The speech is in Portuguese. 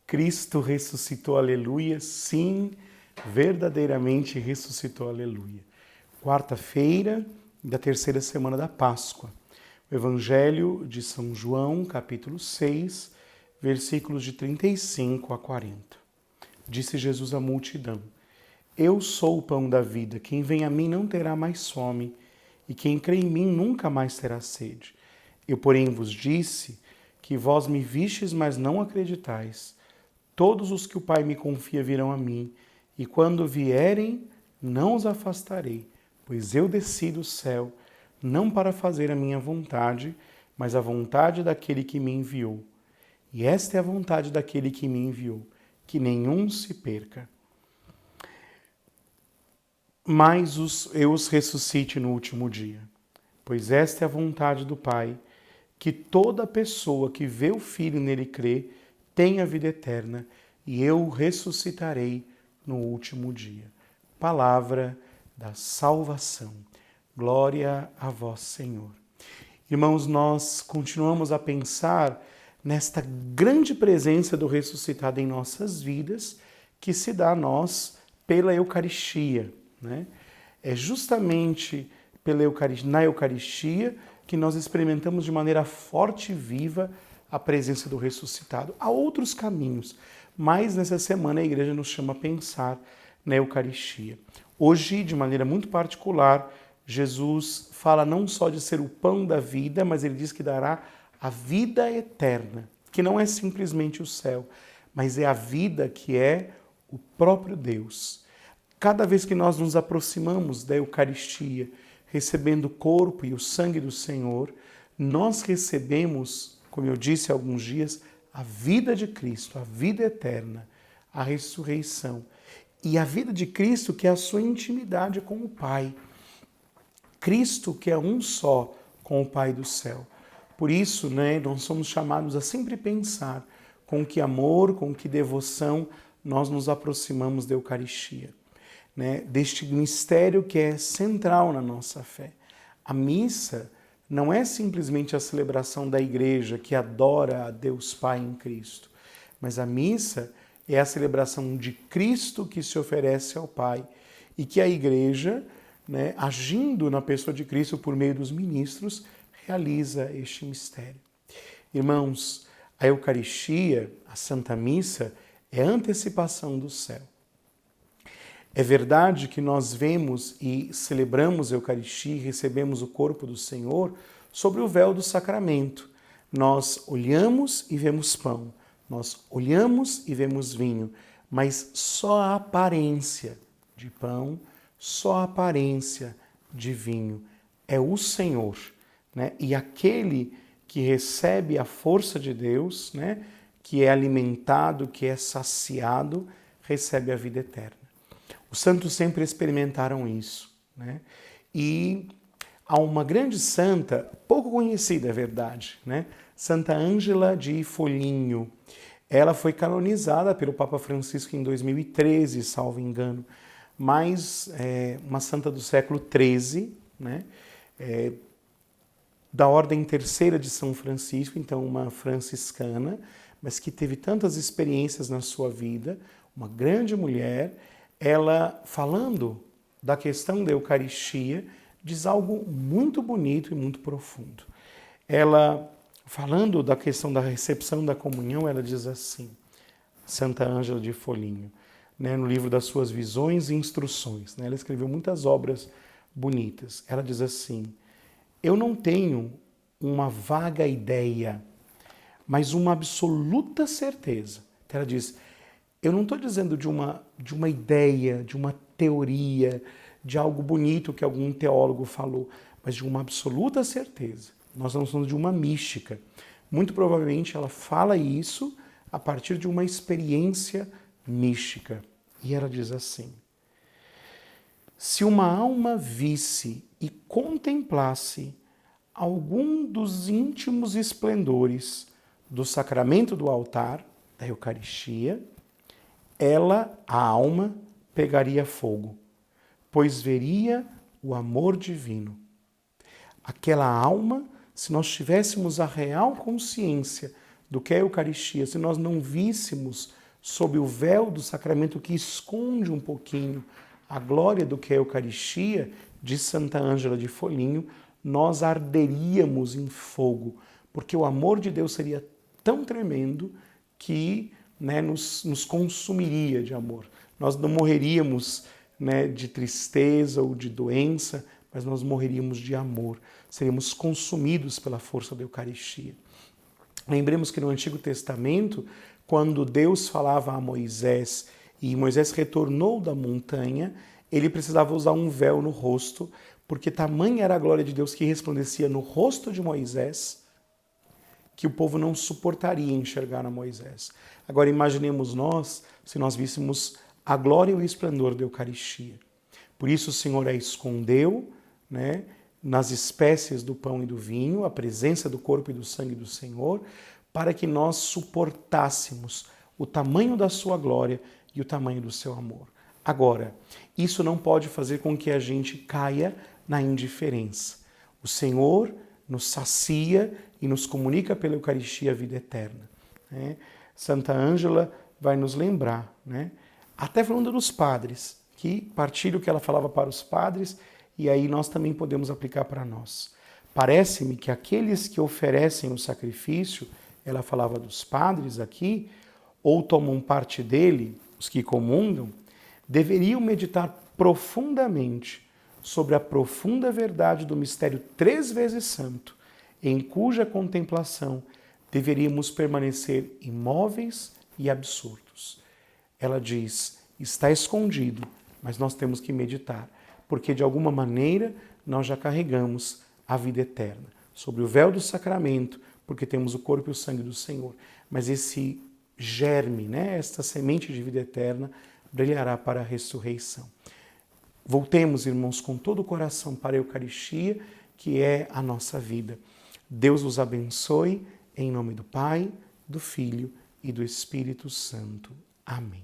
Cristo ressuscitou, aleluia. Sim, verdadeiramente ressuscitou, aleluia. Quarta-feira da terceira semana da Páscoa. O Evangelho de São João, capítulo 6, versículos de 35 a 40. Disse Jesus à multidão: Eu sou o pão da vida. Quem vem a mim não terá mais fome, e quem crê em mim nunca mais terá sede. Eu, porém, vos disse que vós me vistes, mas não acreditais. Todos os que o Pai me confia virão a mim, e quando vierem, não os afastarei, pois eu desci do céu, não para fazer a minha vontade, mas a vontade daquele que me enviou. E esta é a vontade daquele que me enviou, que nenhum se perca, mas eu os ressuscite no último dia. Pois esta é a vontade do Pai, que toda pessoa que vê o Filho nele crê, tenha vida eterna, e eu o ressuscitarei no último dia. Palavra da salvação. Glória a vós, Senhor. Irmãos, nós continuamos a pensar nesta grande presença do ressuscitado em nossas vidas, que se dá a nós pela Eucaristia, né? É justamente na Eucaristia que nós experimentamos de maneira forte e viva a presença do ressuscitado. Há outros caminhos, mas nessa semana a Igreja nos chama a pensar na Eucaristia. Hoje, de maneira muito particular, Jesus fala não só de ser o pão da vida, mas ele diz que dará a vida eterna, que não é simplesmente o céu, mas é a vida que é o próprio Deus. Cada vez que nós nos aproximamos da Eucaristia, recebendo o corpo e o sangue do Senhor, nós recebemos, como eu disse há alguns dias, a vida de Cristo, a vida eterna, a ressurreição. E a vida de Cristo, que é a sua intimidade com o Pai. Cristo, que é um só com o Pai do céu. Por isso, nós somos chamados a sempre pensar com que amor, com que devoção nós nos aproximamos da Eucaristia. Deste mistério que é central na nossa fé. A missa não é simplesmente a celebração da igreja que adora a Deus Pai em Cristo, mas a missa é a celebração de Cristo que se oferece ao Pai e que a igreja, agindo na pessoa de Cristo por meio dos ministros, realiza este mistério. Irmãos, a Eucaristia, a Santa Missa, é a antecipação do céu. É verdade que nós vemos e celebramos a Eucaristia e recebemos o corpo do Senhor sobre o véu do sacramento. Nós olhamos e vemos pão, nós olhamos e vemos vinho, mas só a aparência de pão, só a aparência de vinho é o Senhor, E aquele que recebe a força de Deus, que é alimentado, que é saciado, recebe a vida eterna. Os santos sempre experimentaram isso, E há uma grande santa, pouco conhecida, é verdade, Santa Ângela de Foligno. Ela foi canonizada pelo Papa Francisco em 2013, salvo engano, mas uma santa do século XIII, da Ordem Terceira de São Francisco, então uma franciscana, mas que teve tantas experiências na sua vida, uma grande mulher. Ela, falando da questão da Eucaristia, diz algo muito bonito e muito profundo. Ela, falando da questão da recepção da comunhão, ela diz assim, Santa Ângela de Foligno, no livro das suas visões e instruções. Ela escreveu muitas obras bonitas. Ela diz assim: eu não tenho uma vaga ideia, mas uma absoluta certeza. Ela diz: eu não estou dizendo de uma ideia, de uma teoria, de algo bonito que algum teólogo falou, mas de uma absoluta certeza. Nós estamos falando de uma mística. Muito provavelmente ela fala isso a partir de uma experiência mística. E ela diz assim: se uma alma visse e contemplasse algum dos íntimos esplendores do sacramento do altar, da Eucaristia, a alma, pegaria fogo, pois veria o amor divino. Aquela alma, se nós tivéssemos a real consciência do que é a Eucaristia, se nós não víssemos sob o véu do sacramento que esconde um pouquinho a glória do que é a Eucaristia, de Santa Ângela de Foligno, nós arderíamos em fogo, porque o amor de Deus seria tão tremendo que, né, nos consumiria de amor. Nós não morreríamos, né, de tristeza ou de doença, mas nós morreríamos de amor. Seríamos consumidos pela força da Eucaristia. Lembremos que no Antigo Testamento, quando Deus falava a Moisés e Moisés retornou da montanha, ele precisava usar um véu no rosto, porque tamanha era a glória de Deus que resplandecia no rosto de Moisés, que o povo não suportaria enxergar a Moisés. Agora imaginemos nós, se nós víssemos a glória e o esplendor da Eucaristia. Por isso o Senhor a escondeu, né, nas espécies do pão e do vinho, a presença do corpo e do sangue do Senhor, para que nós suportássemos o tamanho da sua glória e o tamanho do seu amor. Agora, isso não pode fazer com que a gente caia na indiferença. O Senhor nos sacia e nos comunica pela Eucaristia a vida eterna, né? Santa Ângela vai nos lembrar, né? Até falando dos padres, que partilha o que ela falava para os padres, e aí nós também podemos aplicar para nós. Parece-me que aqueles que oferecem o sacrifício, ela falava dos padres aqui, ou tomam parte dele, os que comungam, deveriam meditar profundamente sobre a profunda verdade do mistério 3 vezes santo, em cuja contemplação deveríamos permanecer imóveis e absortos. Ela diz, está escondido, mas nós temos que meditar, porque de alguma maneira nós já carregamos a vida eterna. Sobre o véu do sacramento, porque temos o corpo e o sangue do Senhor. Mas esse germe, né, esta semente de vida eterna, brilhará para a ressurreição. Voltemos, irmãos, com todo o coração para a Eucaristia, que é a nossa vida. Deus os abençoe, em nome do Pai, do Filho e do Espírito Santo. Amém.